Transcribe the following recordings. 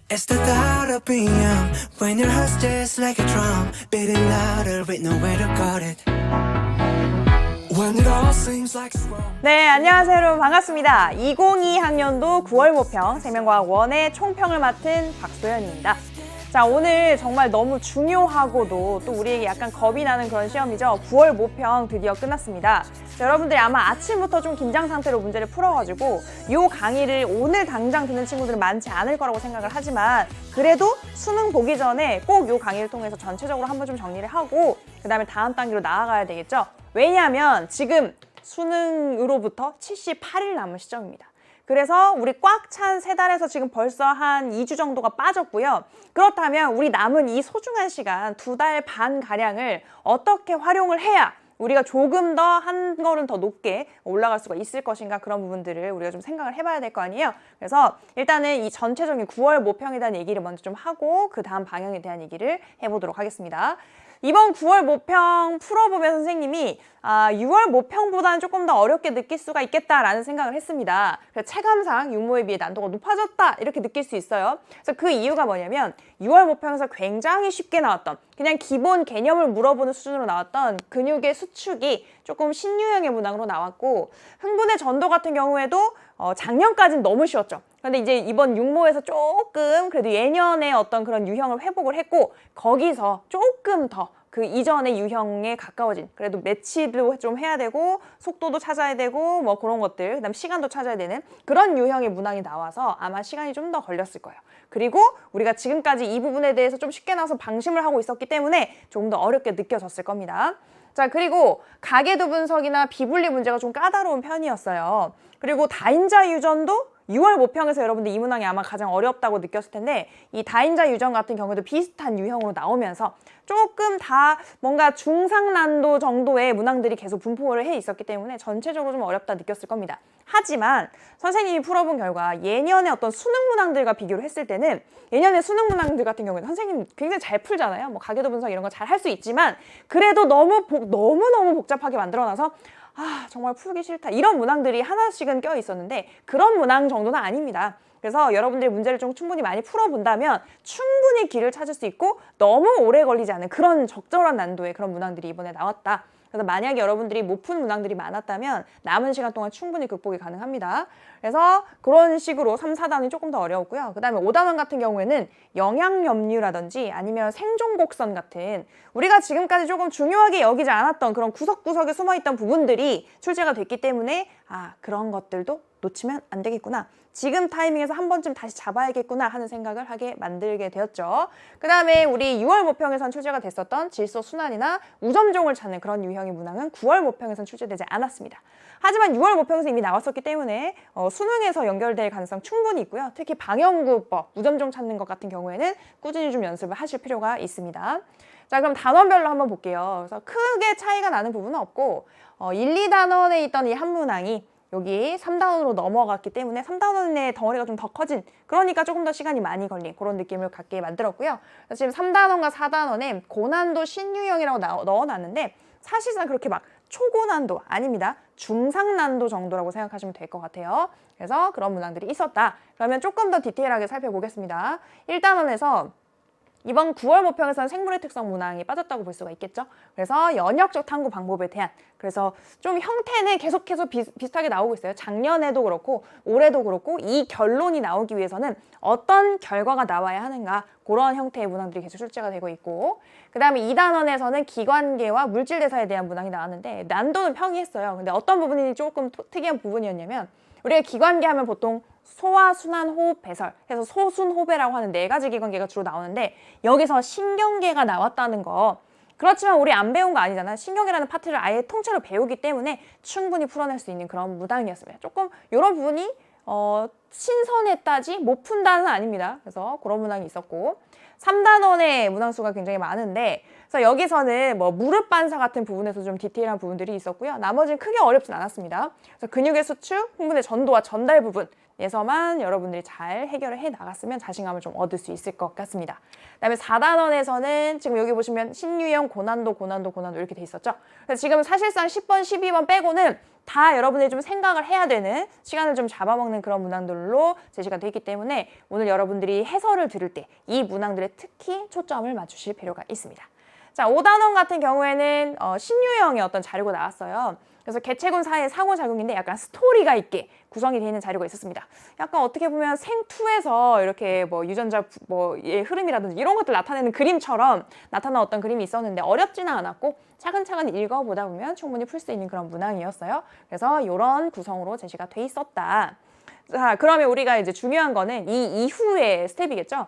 It's the thought of being young when your heart's just like a drum, beating louder with nowhere to guard it. When it all seems like it's wrong. 네, 안녕하세요 여러분, 반갑습니다. 2022학년도 9월 모평 생명과학 1의 총평을 맡은 박소연입니다. 자, 오늘 정말 너무 중요하고도 또 우리에게 약간 겁이 나는 그런 시험이죠. 9월 모평 드디어 끝났습니다. 자, 여러분들이 아마 아침부터 좀 긴장 상태로 문제를 풀어가지고 이 강의를 오늘 당장 듣는 친구들은 많지 않을 거라고 생각을 하지만, 그래도 수능 보기 전에 꼭 이 강의를 통해서 전체적으로 한번 좀 정리를 하고 그 다음에 다음 단계로 나아가야 되겠죠. 왜냐하면 지금 수능으로부터 78일 남은 시점입니다. 그래서 우리 꽉 찬 3달에서 지금 벌써 한 2주 정도가 빠졌고요. 그렇다면 우리 남은 이 소중한 시간 2달 반 가량을 어떻게 활용을 해야 우리가 조금 더 한 걸음 더 높게 올라갈 수가 있을 것인가, 그런 부분들을 우리가 좀 생각을 해봐야 될 거 아니에요. 그래서 일단은 이 전체적인 9월 모평에 대한 얘기를 먼저 좀 하고 그 다음 방향에 대한 얘기를 해보도록 하겠습니다. 이번 9월 모평 풀어보면 선생님이 6월 모평보다는 조금 더 어렵게 느낄 수가 있겠다라는 생각을 했습니다. 그래서 체감상 육모에 비해 난도가 높아졌다 이렇게 느낄 수 있어요. 그래서 그 이유가 뭐냐면 6월 모평에서 굉장히 쉽게 나왔던, 그냥 기본 개념을 물어보는 수준으로 나왔던 근육의 수축이 조금 신유형의 문항으로 나왔고, 흥분의 전도 같은 경우에도 작년까지는 너무 쉬웠죠. 근데 이제 이번 육모에서 조금 그래도 예년의 어떤 그런 유형을 회복을 했고, 거기서 조금 더 그 이전의 유형에 가까워진, 그래도 매치도 좀 해야 되고 속도도 찾아야 되고 뭐 그런 것들, 그다음 시간도 찾아야 되는 그런 유형의 문항이 나와서 아마 시간이 좀 더 걸렸을 거예요. 그리고 우리가 지금까지 이 부분에 대해서 좀 쉽게 나와서 방심을 하고 있었기 때문에 조금 더 어렵게 느껴졌을 겁니다. 자, 그리고 가계도 분석이나 비분리 문제가 좀 까다로운 편이었어요. 그리고 다인자 유전도 6월 모평에서 여러분들 이 문항이 아마 가장 어렵다고 느꼈을 텐데, 이 다인자 유전 같은 경우도 비슷한 유형으로 나오면서 조금 다 뭔가 중상난도 정도의 문항들이 계속 분포를 해 있었기 때문에 전체적으로 좀 어렵다 느꼈을 겁니다. 하지만 선생님이 풀어본 결과 예년의 어떤 수능 문항들과 비교를 했을 때는, 예년의 수능 문항들 같은 경우에는 선생님 굉장히 잘 풀잖아요. 뭐 가계도 분석 이런 거 잘 할 수 있지만 그래도 너무너무 복잡하게 만들어놔서 정말 풀기 싫다 이런 문항들이 하나씩은 껴 있었는데, 그런 문항 정도는 아닙니다. 그래서 여러분들이 문제를 좀 충분히 많이 풀어본다면 충분히 길을 찾을 수 있고 너무 오래 걸리지 않은 그런 적절한 난도의 그런 문항들이 이번에 나왔다. 그래서 만약에 여러분들이 못 푼 문항들이 많았다면 남은 시간 동안 충분히 극복이 가능합니다. 그래서 그런 식으로 3, 4단이 조금 더 어려웠고요. 그 다음에 5단원 같은 경우에는 영양염류라든지 아니면 생존곡선 같은 우리가 지금까지 조금 중요하게 여기지 않았던 그런 구석구석에 숨어있던 부분들이 출제가 됐기 때문에 그런 것들도 놓치면 안 되겠구나, 지금 타이밍에서 한 번쯤 다시 잡아야겠구나 하는 생각을 하게 만들게 되었죠. 그 다음에 우리 6월 모평에선 출제가 됐었던 질소 순환이나 우점종을 찾는 그런 유형의 문항은 9월 모평에선 출제되지 않았습니다. 하지만 6월 모평에서 이미 나왔었기 때문에 수능에서 연결될 가능성 충분히 있고요. 특히 방영구법, 우점종 찾는 것 같은 경우에는 꾸준히 좀 연습을 하실 필요가 있습니다. 자, 그럼 단원별로 한번 볼게요. 그래서 크게 차이가 나는 부분은 없고 1, 2단원에 있던 이 한 문항이 여기 3단원으로 넘어갔기 때문에 3단원의 덩어리가 좀 더 커진, 그러니까 조금 더 시간이 많이 걸린 그런 느낌을 갖게 만들었고요. 그래서 지금 3단원과 4단원에 고난도 신유형이라고 넣어놨는데 사실상 그렇게 막 초고난도 아닙니다. 중상난도 정도라고 생각하시면 될 것 같아요. 그래서 그런 문항들이 있었다. 그러면 조금 더 디테일하게 살펴보겠습니다. 1단원에서 이번 9월 모평에서는 생물의 특성 문항이 빠졌다고 볼 수가 있겠죠. 그래서 연역적 탐구 방법에 대한, 그래서 좀 형태는 계속해서 비슷하게 나오고 있어요. 작년에도 그렇고 올해도 그렇고 이 결론이 나오기 위해서는 어떤 결과가 나와야 하는가, 그런 형태의 문항들이 계속 출제가 되고 있고, 그 다음에 2단원에서는 기관계와 물질대사에 대한 문항이 나왔는데 난도는 평이했어요. 근데 어떤 부분이 조금 특이한 부분이었냐면, 우리가 기관계 하면 보통 소화, 순환, 호흡, 배설 해서 소순호배라고 하는 4가지 기관계가 주로 나오는데, 여기서 신경계가 나왔다는 거, 그렇지만 우리 안 배운 거 아니잖아요. 신경계라는 파트를 아예 통째로 배우기 때문에 충분히 풀어낼 수 있는 그런 문항이었습니다. 조금 이런 부분이 신선했다지 못 푼다는 아닙니다. 그래서 그런 문항이 있었고, 3단원의 문항수가 굉장히 많은데, 그래서 여기서는 뭐 무릎 반사 같은 부분에서 좀 디테일한 부분들이 있었고요. 나머지는 크게 어렵진 않았습니다. 그래서 근육의 수축, 흥분의 전도와 전달 부분에서만 여러분들이 잘 해결을 해 나갔으면 자신감을 좀 얻을 수 있을 것 같습니다. 그다음에 4단원에서는 지금 여기 보시면 신유형 고난도 이렇게 돼 있었죠. 그래서 지금 사실상 10번, 12번 빼고는 다 여러분들이 좀 생각을 해야 되는 시간을 좀 잡아먹는 그런 문항들로 제시가 되어 있기 때문에 오늘 여러분들이 해설을 들을 때 이 문항들에 특히 초점을 맞추실 필요가 있습니다. 자, 5단원 같은 경우에는 신유형의 어떤 자료가 나왔어요. 그래서 개체군 사이의 상호작용인데 약간 스토리가 있게 구성이 되어 있는 자료가 있었습니다. 약간 어떻게 보면 생투에서 이렇게 뭐 유전자 뭐의 흐름이라든지 이런 것들 나타내는 그림처럼 나타난 어떤 그림이 있었는데 어렵지는 않았고 차근차근 읽어보다 보면 충분히 풀 수 있는 그런 문항이었어요. 그래서 이런 구성으로 제시가 돼 있었다. 자, 그러면 우리가 이제 중요한 거는 이 이후의 스텝이겠죠.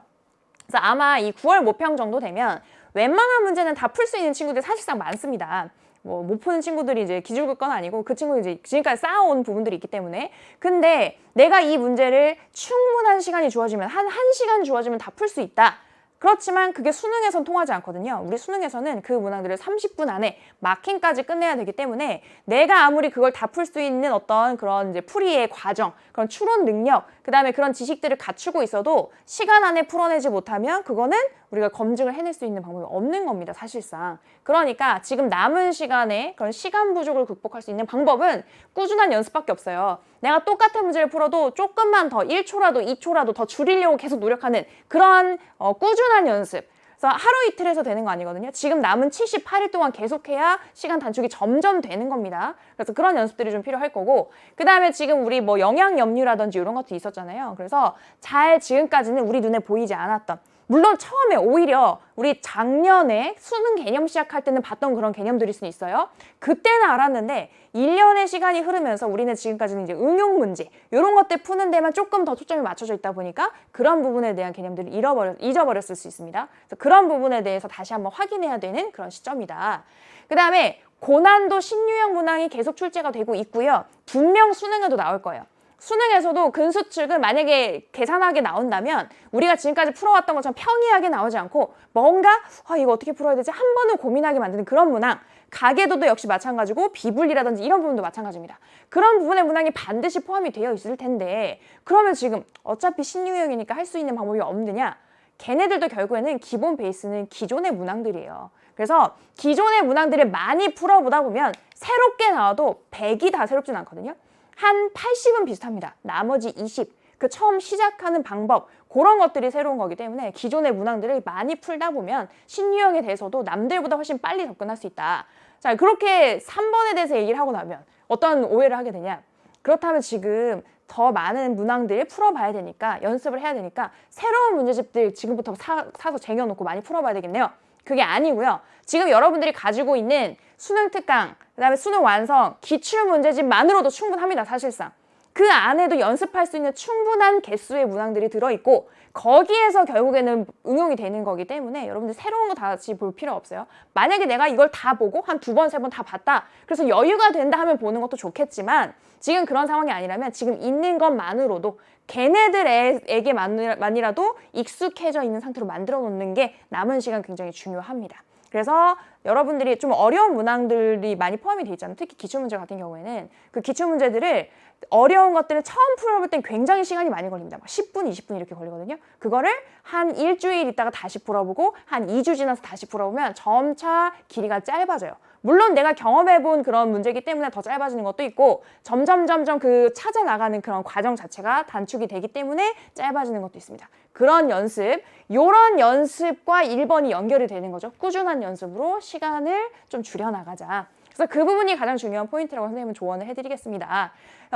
그래서 아마 이 9월 모평 정도 되면 웬만한 문제는 다 풀 수 있는 친구들이 사실상 많습니다. 뭐 못 푸는 친구들이 이제 기죽을 건 아니고 그 친구는 이제 지금까지 쌓아온 부분들이 있기 때문에. 근데 내가 이 문제를 충분한 시간이 주어지면 한 1시간 주어지면 다 풀 수 있다. 그렇지만 그게 수능에선 통하지 않거든요. 우리 수능에서는 그 문항들을 30분 안에 마킹까지 끝내야 되기 때문에 내가 아무리 그걸 다 풀 수 있는 어떤 그런 이제 풀이의 과정, 그런 추론 능력, 그 다음에 그런 지식들을 갖추고 있어도 시간 안에 풀어내지 못하면 그거는 우리가 검증을 해낼 수 있는 방법이 없는 겁니다, 사실상. 그러니까 지금 남은 시간에 그런 시간 부족을 극복할 수 있는 방법은 꾸준한 연습밖에 없어요. 내가 똑같은 문제를 풀어도 조금만 더 1초라도 2초라도 더 줄이려고 계속 노력하는 그런 꾸준한 연습. 그래서 하루 이틀에서 되는 거 아니거든요. 지금 남은 78일 동안 계속해야 시간 단축이 점점 되는 겁니다. 그래서 그런 연습들이 좀 필요할 거고, 그 다음에 지금 우리 뭐 영양 염류라든지 이런 것도 있었잖아요. 그래서 잘 지금까지는 우리 눈에 보이지 않았던, 물론 처음에 오히려 우리 작년에 수능 개념 시작할 때는 봤던 그런 개념들일 수는 있어요. 그때는 알았는데 1년의 시간이 흐르면서 우리는 지금까지는 이제 응용 문제 이런 것들 푸는 데만 조금 더 초점이 맞춰져 있다 보니까 그런 부분에 대한 개념들을 잊어버렸을 수 있습니다. 그래서 그런 부분에 대해서 다시 한번 확인해야 되는 그런 시점이다. 그 다음에 고난도 신유형 문항이 계속 출제가 되고 있고요. 분명 수능에도 나올 거예요. 수능에서도 근수축은 만약에 계산하게 나온다면 우리가 지금까지 풀어왔던 것처럼 평이하게 나오지 않고 뭔가 이거 어떻게 풀어야 되지? 한 번은 고민하게 만드는 그런 문항. 가계도도 역시 마찬가지고 비분리라든지 이런 부분도 마찬가지입니다. 그런 부분의 문항이 반드시 포함이 되어 있을 텐데 그러면 지금 어차피 신유형이니까 할 수 있는 방법이 없느냐? 걔네들도 결국에는 기본 베이스는 기존의 문항들이에요. 그래서 기존의 문항들을 많이 풀어보다 보면 새롭게 나와도 100이 다 새롭진 않거든요. 한 80은 비슷합니다. 나머지 20, 그 처음 시작하는 방법 그런 것들이 새로운 거기 때문에 기존의 문항들을 많이 풀다 보면 신유형에 대해서도 남들보다 훨씬 빨리 접근할 수 있다. 자, 그렇게 3번에 대해서 얘기를 하고 나면 어떤 오해를 하게 되냐. 그렇다면 지금 더 많은 문항들을 풀어봐야 되니까 연습을 해야 되니까 새로운 문제집들 지금부터 사서 쟁여놓고 많이 풀어봐야 되겠네요. 그게 아니고요. 지금 여러분들이 가지고 있는 수능 특강, 그 다음에 수능 완성, 기출문제집만으로도 충분합니다, 사실상. 그 안에도 연습할 수 있는 충분한 개수의 문항들이 들어있고 거기에서 결국에는 응용이 되는 거기 때문에 여러분들 새로운 거 다시 볼 필요 없어요. 만약에 내가 이걸 다 보고 한 2번, 3번 다 봤다. 그래서 여유가 된다 하면 보는 것도 좋겠지만 지금 그런 상황이 아니라면 지금 있는 것만으로도 걔네들에게만이라도 익숙해져 있는 상태로 만들어 놓는 게 남은 시간 굉장히 중요합니다. 그래서 여러분들이 좀 어려운 문항들이 많이 포함이 돼 있잖아요. 특히 기출문제 같은 경우에는 그 기출문제들을 어려운 것들은 처음 풀어볼 땐 굉장히 시간이 많이 걸립니다. 막 10분, 20분 이렇게 걸리거든요. 그거를 한 일주일 있다가 다시 풀어보고 한 2주 지나서 다시 풀어보면 점차 길이가 짧아져요. 물론 내가 경험해본 그런 문제이기 때문에 더 짧아지는 것도 있고 점점 그 찾아나가는 그런 과정 자체가 단축이 되기 때문에 짧아지는 것도 있습니다. 그런 연습, 요런 연습과 1번이 연결이 되는 거죠. 꾸준한 연습으로 시간을 좀 줄여나가자. 그래서 그 부분이 가장 중요한 포인트라고 선생님은 조언을 해드리겠습니다.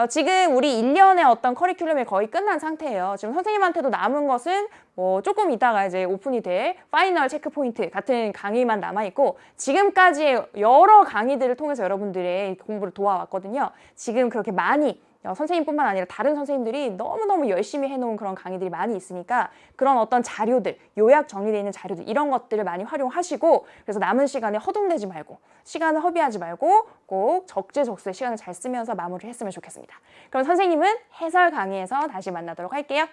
지금 우리 1년의 어떤 커리큘럼이 거의 끝난 상태예요. 지금 선생님한테도 남은 것은 뭐 조금 이따가 이제 오픈이 될 파이널 체크 포인트 같은 강의만 남아있고 지금까지의 여러 강의들을 통해서 여러분들의 공부를 도와왔거든요. 지금 그렇게 많이 선생님뿐만 아니라 다른 선생님들이 너무너무 열심히 해놓은 그런 강의들이 많이 있으니까 그런 어떤 자료들, 요약 정리되어 있는 자료들 이런 것들을 많이 활용하시고 그래서 남은 시간에 허둥대지 말고 시간을 허비하지 말고 꼭 적재적소에 시간을 잘 쓰면서 마무리를 했으면 좋겠습니다. 그럼 선생님은 해설 강의에서 다시 만나도록 할게요.